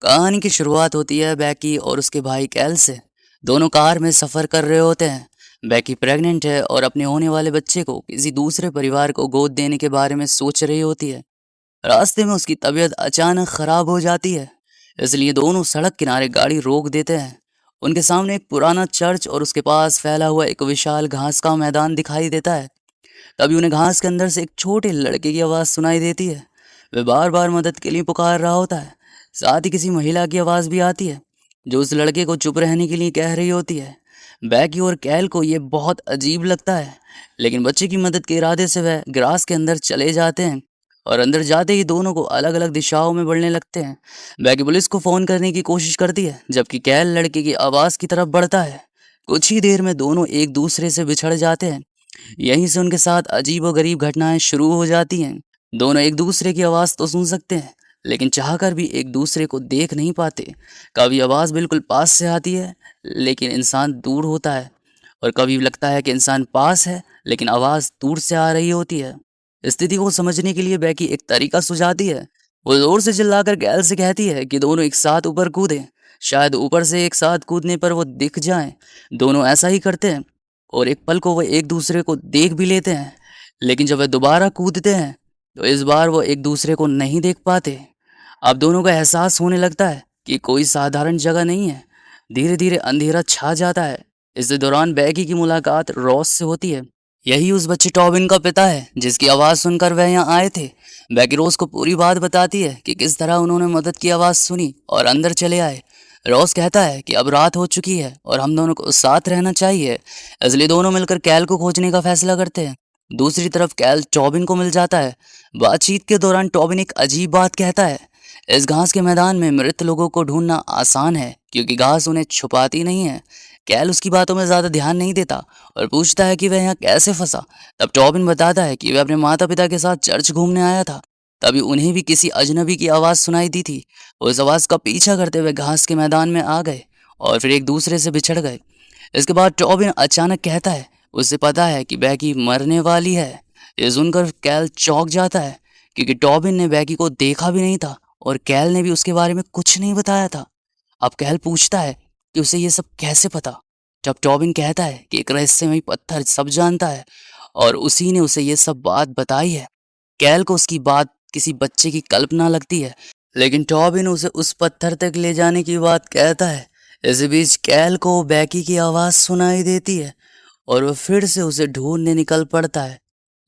कहानी की शुरुआत होती है बैकी और उसके भाई कैल से। दोनों कार में सफर कर रहे होते हैं। बैकी प्रेग्नेंट है और अपने होने वाले बच्चे को किसी दूसरे परिवार को गोद देने के बारे में सोच रही होती है। रास्ते में उसकी तबीयत अचानक खराब हो जाती है, इसलिए दोनों सड़क किनारे गाड़ी रोक देते हैं। उनके सामने एक पुराना चर्च और उसके पास फैला हुआ एक विशाल घास का मैदान दिखाई देता है। तभी उन्हें घास के अंदर से एक छोटे लड़के की आवाज़ सुनाई देती है। वह बार बार मदद के लिए पुकार रहा होता है। साथ ही किसी महिला की आवाज़ भी आती है, जो उस लड़के को चुप रहने के लिए कह रही होती है। बैकी और कैल को ये बहुत अजीब लगता है, लेकिन बच्चे की मदद के इरादे से वह ग्रास के अंदर चले जाते हैं और अंदर जाते ही दोनों को अलग अलग दिशाओं में बढ़ने लगते हैं। बैकी पुलिस को फ़ोन करने की कोशिश करती है, जबकि कैल लड़के की आवाज़ की तरफ बढ़ता है। कुछ ही देर में दोनों एक दूसरे से बिछड़ जाते हैं। यहीं से उनके साथ अजीब और गरीब घटनाएं शुरू हो जाती हैं। दोनों एक दूसरे की आवाज़ तो सुन सकते हैं, लेकिन चाहकर भी एक दूसरे को देख नहीं पाते। कभी आवाज़ बिल्कुल पास से आती है, लेकिन इंसान दूर होता है, और कभी लगता है कि इंसान पास है लेकिन आवाज़ दूर से आ रही होती है। स्थिति को समझने के लिए बैकी एक तरीका सुझाती है। वो जोर से चिल्लाकर गैल से कहती है कि दोनों एक साथ ऊपर कूदें। शायद ऊपर से एक साथ कूदने पर वो दिख जाएं। दोनों ऐसा ही करते हैं और एक पल को वो एक दूसरे को देख भी लेते हैं, लेकिन जब वे दोबारा कूदते हैं तो इस बार वो एक दूसरे को नहीं देख पाते। अब दोनों को एहसास होने लगता है कि कोई साधारण जगह नहीं है। धीरे धीरे अंधेरा छा जाता है। इस दौरान बैगी की मुलाकात रॉस से होती है। यही उस बच्चे टॉबिन का पिता है जिसकी आवाज़ सुनकर वह यहाँ आए थे। बैगी रोज को पूरी बात बताती है कि किस तरह उन्होंने मदद की आवाज़ सुनी और अंदर चले आए। रॉस कहता है कि अब रात हो चुकी है और हम दोनों को साथ रहना चाहिए, इसलिए दोनों मिलकर कैल को खोजने का फैसला करते हैं। दूसरी तरफ कैल टॉबिन को मिल जाता है। बातचीत के दौरान टॉबिन एक अजीब बात कहता है। इस घास के मैदान में मृत लोगों को ढूंढना आसान है क्योंकि घास उन्हें छुपाती नहीं है। कैल उसकी बातों में ज़्यादा ध्यान नहीं देता और पूछता है कि वह यहाँ कैसे फंसा। तब टॉबिन बताता है कि वह अपने माता पिता के साथ चर्च घूमने आया था। तभी उन्हें भी किसी अजनबी की आवाज़ सुनाई दी थी। उस आवाज़ का पीछा करते हुए घास के मैदान में आ गए और फिर एक दूसरे से बिछड़ गए। इसके बाद टॉबिन अचानक कहता है उसे पता है कि बैकी मरने वाली है। ये सुनकर कैल चौंक जाता है क्योंकि टॉबिन ने बैकी को देखा भी नहीं था और कैल ने भी उसके बारे में कुछ नहीं बताया था। अब कैल पूछता है कि उसे ये सब कैसे पता। जब टॉबिन कहता है कि एक रहस्यमय पत्थर सब जानता है और उसी ने उसे ये सब बात बताई है। कैल को उसकी बात किसी बच्चे की कल्पना लगती है, लेकिन टॉबिन उसे उस पत्थर तक ले जाने की बात कहता है। इसी बीच कैल को बैकी की आवाज़ सुनाई देती है और वह फिर से उसे ढूंढने निकल पड़ता है।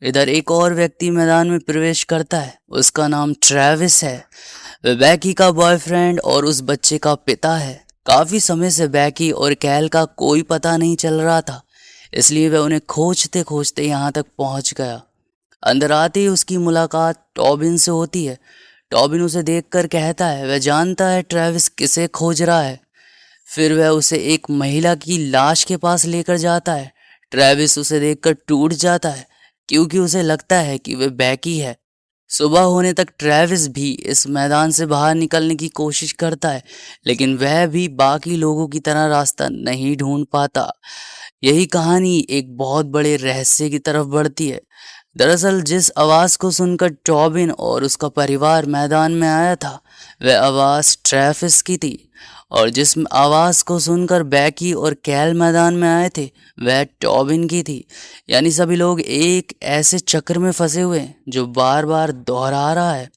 इधर एक और व्यक्ति मैदान में प्रवेश करता है। उसका नाम ट्रेविस है। वह बैकी का बॉयफ्रेंड और उस बच्चे का पिता है। काफ़ी समय से बैकी और कैल का कोई पता नहीं चल रहा था, इसलिए वह उन्हें खोजते खोजते यहाँ तक पहुँच गया। अंदर आते ही उसकी मुलाकात टॉबिन से होती है। टॉबिन उसे देखकर कहता है वह जानता है ट्रेविस किसे खोज रहा है। फिर वह उसे एक महिला की लाश के पास लेकर जाता है। ट्रेविस उसे देखकर टूट जाता है क्योंकि उसे लगता है कि वह बैकी है। सुबह होने तक ट्रेविस भी इस मैदान से बाहर निकलने की कोशिश करता है, लेकिन वह भी बाकी लोगों की तरह रास्ता नहीं ढूंढ पाता। यही कहानी एक बहुत बड़े रहस्य की तरफ बढ़ती है। दरअसल जिस आवाज़ को सुनकर टॉबिन और उसका परिवार मैदान में आया था, वह आवाज़ ट्रेविस की थी, और जिस आवाज़ को सुनकर बैकी और कैल मैदान में आए थे, वह टॉबिन की थी। यानी सभी लोग एक ऐसे चक्र में फंसे हुए हैं जो बार बार दोहरा रहा है।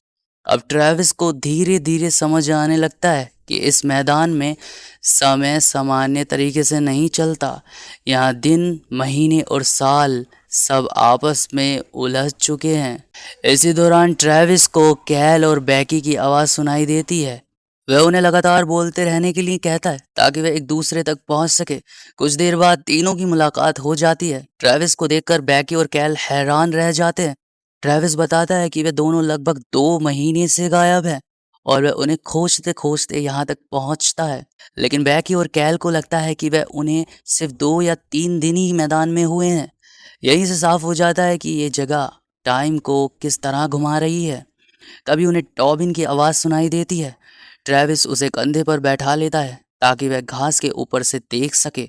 अब ट्रेविस को धीरे धीरे समझ आने लगता है कि इस मैदान में समय सामान्य तरीके से नहीं चलता। यहाँ दिन, महीने और साल सब आपस में उलझ चुके हैं। इसी दौरान ट्रेविस को कैल और बैकी की आवाज़ सुनाई देती है। वह उन्हें लगातार बोलते रहने के लिए कहता है ताकि वे एक दूसरे तक पहुंच सके। कुछ देर बाद तीनों की मुलाकात हो जाती है। ट्रेविस को देखकर बैकी और कैल हैरान रह जाते हैं। ट्रेविस बताता है कि वे दोनों लगभग 2 महीने से गायब हैं और वह उन्हें खोजते खोजते यहाँ तक पहुँचता है, लेकिन बैकी और कैल को लगता है कि वह उन्हें सिर्फ 2 या 3 दिन ही मैदान में हुए हैं। यहीं से साफ हो जाता है कि ये जगह टाइम को किस तरह घुमा रही है। तभी उन्हें टॉबिन की आवाज़ सुनाई देती है। ट्रेविस उसे कंधे पर बैठा लेता है ताकि वह घास के ऊपर से देख सके।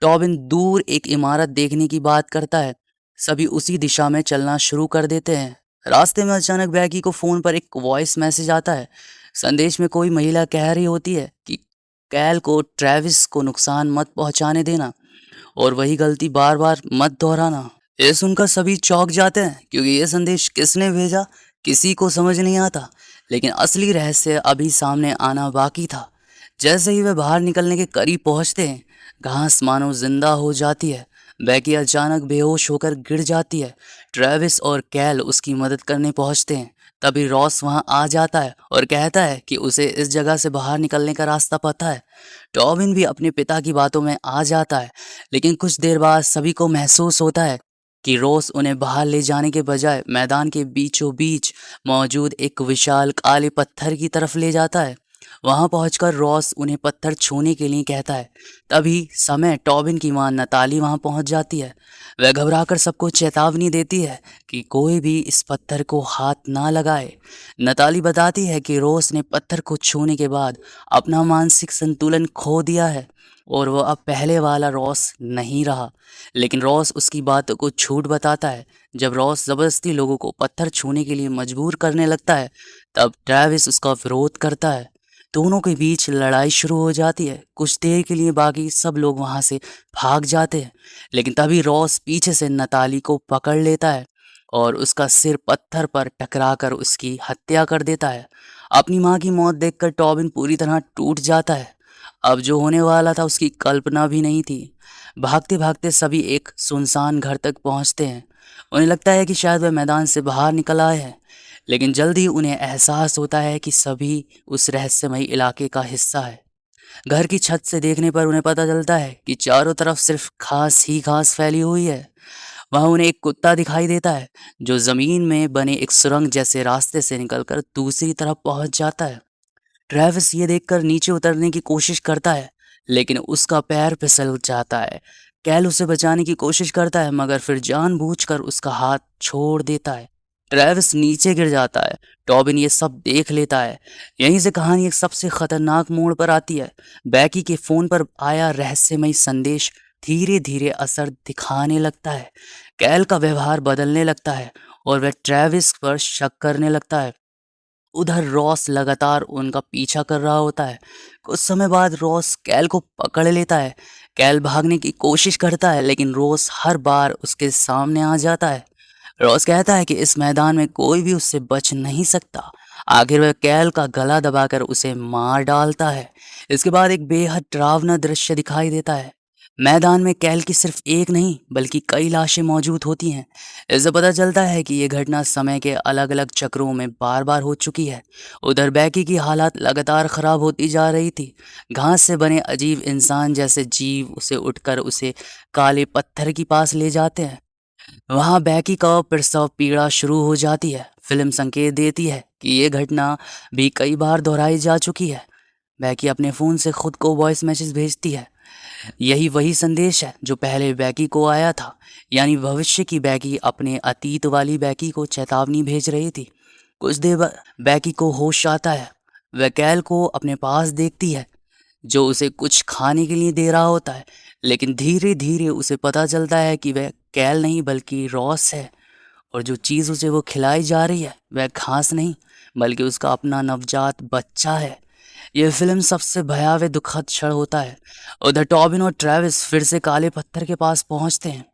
टॉबिन दूर एक इमारत देखने की बात करता है। सभी उसी दिशा में चलना शुरू कर देते हैं। रास्ते में अचानक बैगी को फ़ोन पर एक वॉइस मैसेज आता है संदेश में कोई महिला कह रही होती है कि कैल को ट्रेविस को नुकसान मत पहुंचाने देना और वही गलती बार बार मत दोहराना। ये सुनकर सभी चौंक जाते हैं क्योंकि ये संदेश किसने भेजा किसी को समझ नहीं आता, लेकिन असली रहस्य अभी सामने आना बाकी था। जैसे ही वे बाहर निकलने के करीब पहुंचते हैं, घास मानो जिंदा हो जाती है। बैकी अचानक बेहोश होकर गिर जाती है। ट्रेविस और कैल उसकी मदद करने पहुंचते हैं। तभी रॉस वहां आ जाता है और कहता है कि उसे इस जगह से बाहर निकलने का रास्ता पता है। टॉबिन भी अपने पिता की बातों में आ जाता है, लेकिन कुछ देर बाद सभी को महसूस होता है कि रॉस उन्हें बाहर ले जाने के बजाय मैदान के बीचों बीच मौजूद एक विशाल काले पत्थर की तरफ ले जाता है। वहां पहुंचकर रॉस उन्हें पत्थर छूने के लिए कहता है। तभी समय टॉबिन की मां नताली वहां पहुंच जाती है। वह घबराकर सबको चेतावनी देती है कि कोई भी इस पत्थर को हाथ ना लगाए। नताली बताती है कि रॉस ने पत्थर को छूने के बाद अपना मानसिक संतुलन खो दिया है और वह अब पहले वाला रॉस नहीं रहा। लेकिन रॉस उसकी बातों को झूठ बताता है। जब रॉस जबरदस्ती लोगों को पत्थर छूने के लिए मजबूर करने लगता है, तब ट्रेविस उसका विरोध करता है। दोनों के बीच लड़ाई शुरू हो जाती है। कुछ देर के लिए बाकी सब लोग वहां से भाग जाते हैं, लेकिन तभी रॉस पीछे से नताली को पकड़ लेता है और उसका सिर पत्थर पर टकराकर उसकी हत्या कर देता है। अपनी मां की मौत देखकर टॉबिन पूरी तरह टूट जाता है। अब जो होने वाला था उसकी कल्पना भी नहीं थी। भागते भागते सभी एक सुनसान घर तक पहुंचते हैं। उन्हें लगता है कि शायद वह मैदान से बाहर निकल आए हैं, लेकिन जल्द ही उन्हें एहसास होता है कि सभी उस रहस्यमयी इलाके का हिस्सा है। घर की छत से देखने पर उन्हें पता चलता है कि चारों तरफ सिर्फ घास ही घास फैली हुई है। वहां उन्हें एक कुत्ता दिखाई देता है जो जमीन में बने एक सुरंग जैसे रास्ते से निकलकर दूसरी तरफ पहुंच जाता है। ट्रेविस ये देखकर नीचे उतरने की कोशिश करता है, लेकिन उसका पैर फिसल जाता है। कैल उसे बचाने की कोशिश करता है, मगर फिर जानबूझकर उसका हाथ छोड़ देता है। ट्रेविस नीचे गिर जाता है। टॉबिन ये सब देख लेता है। यहीं से कहानी एक सबसे खतरनाक मोड़ पर आती है। बैकी के फोन पर आया रहस्यमय संदेश धीरे धीरे असर दिखाने लगता है। कैल का व्यवहार बदलने लगता है और वह ट्रेविस पर शक करने लगता है। उधर रॉस लगातार उनका पीछा कर रहा होता है। कुछ समय बाद रॉस कैल को पकड़ लेता है। कैल भागने की कोशिश करता है, लेकिन रॉस हर बार उसके सामने आ जाता है। रॉस कहता है कि इस मैदान में कोई भी उससे बच नहीं सकता। आखिर वह कैल का गला दबाकर उसे मार डालता है। इसके बाद एक बेहद डरावना दृश्य दिखाई देता है। मैदान में कैल की सिर्फ एक नहीं बल्कि कई लाशें मौजूद होती हैं। इससे पता चलता है कि ये घटना समय के अलग अलग चक्रों में बार बार हो चुकी है। उधर बैकी की हालत लगातार खराब होती जा रही थी। घास से बने अजीब इंसान जैसे जीव उसे उठकर उसे काले पत्थर के पास ले जाते हैं। वहां बैकी का प्रसव पीड़ा शुरू हो जाती है। फिल्म संकेत देती है कि ये घटना भी कई बार दोहराई जा चुकी है। बैकी अपने फोन से खुद को वॉइस मैसेज भेजती है। यही वही संदेश है जो पहले बैकी को आया था, यानी भविष्य की बैकी अपने अतीत वाली बैकी को चेतावनी भेज रही थी। कुछ देर बाद बैकी को होश आता है। वह कैल को अपने पास देखती है जो उसे कुछ खाने के लिए दे रहा होता है, लेकिन धीरे धीरे उसे पता चलता है कि वह कैल नहीं बल्कि रॉस है और जो चीज़ उसे वो खिलाई जा रही है वह घास नहीं बल्कि उसका अपना नवजात बच्चा है। यह फिल्म सबसे भयावह दुखद क्षण होता है। उधर टॉबिन और ट्रेविस फिर से काले पत्थर के पास पहुंचते हैं।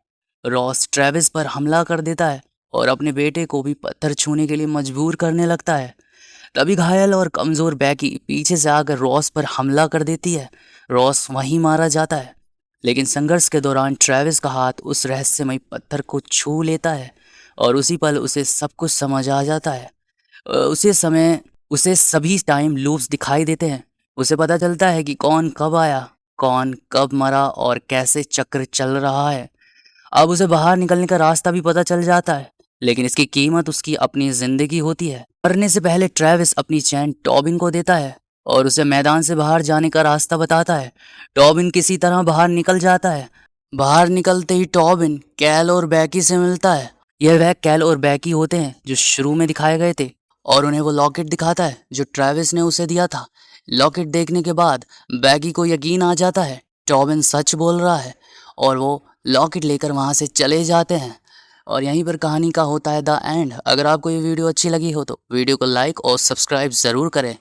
रॉस ट्रेविस पर हमला कर देता है और अपने बेटे को भी पत्थर छूने के लिए मजबूर करने लगता है। तभी घायल और कमजोर बैकी पीछे से आकर रॉस पर हमला कर देती है। रॉस वहीं मारा जाता है, लेकिन संघर्ष के दौरान ट्रेविस का हाथ उस रहस्यमय पत्थर को छू लेता है और उसी पल उसे सब कुछ समझ आ जाता है। उसी समय उसे सभी टाइम लूप्स दिखाई देते हैं। उसे पता चलता है कि कौन कब आया, कौन कब मरा और कैसे चक्र चल रहा है। अब उसे बाहर निकलने का रास्ता भी पता चल जाता है, लेकिन इसकी कीमत उसकी अपनी जिंदगी होती है। मरने से पहले ट्रेविस अपनी चैन टॉबिन को देता है और उसे मैदान से बाहर जाने का रास्ता बताता है। टॉबिन किसी तरह बाहर निकल जाता है। बाहर निकलते ही टॉबिन कैल और बैकी से मिलता है। यह वह कैल और बैकी होते हैं जो शुरू में दिखाए गए थे और उन्हें वो लॉकेट दिखाता है जो ट्रेविस ने उसे दिया था। लॉकेट देखने के बाद बैगी को यकीन आ जाता है टॉबिन सच बोल रहा है और वो लॉकेट लेकर वहां से चले जाते हैं। और यहीं पर कहानी का होता है द एंड। अगर आपको ये वीडियो अच्छी लगी हो तो वीडियो को लाइक और सब्सक्राइब ज़रूर करें।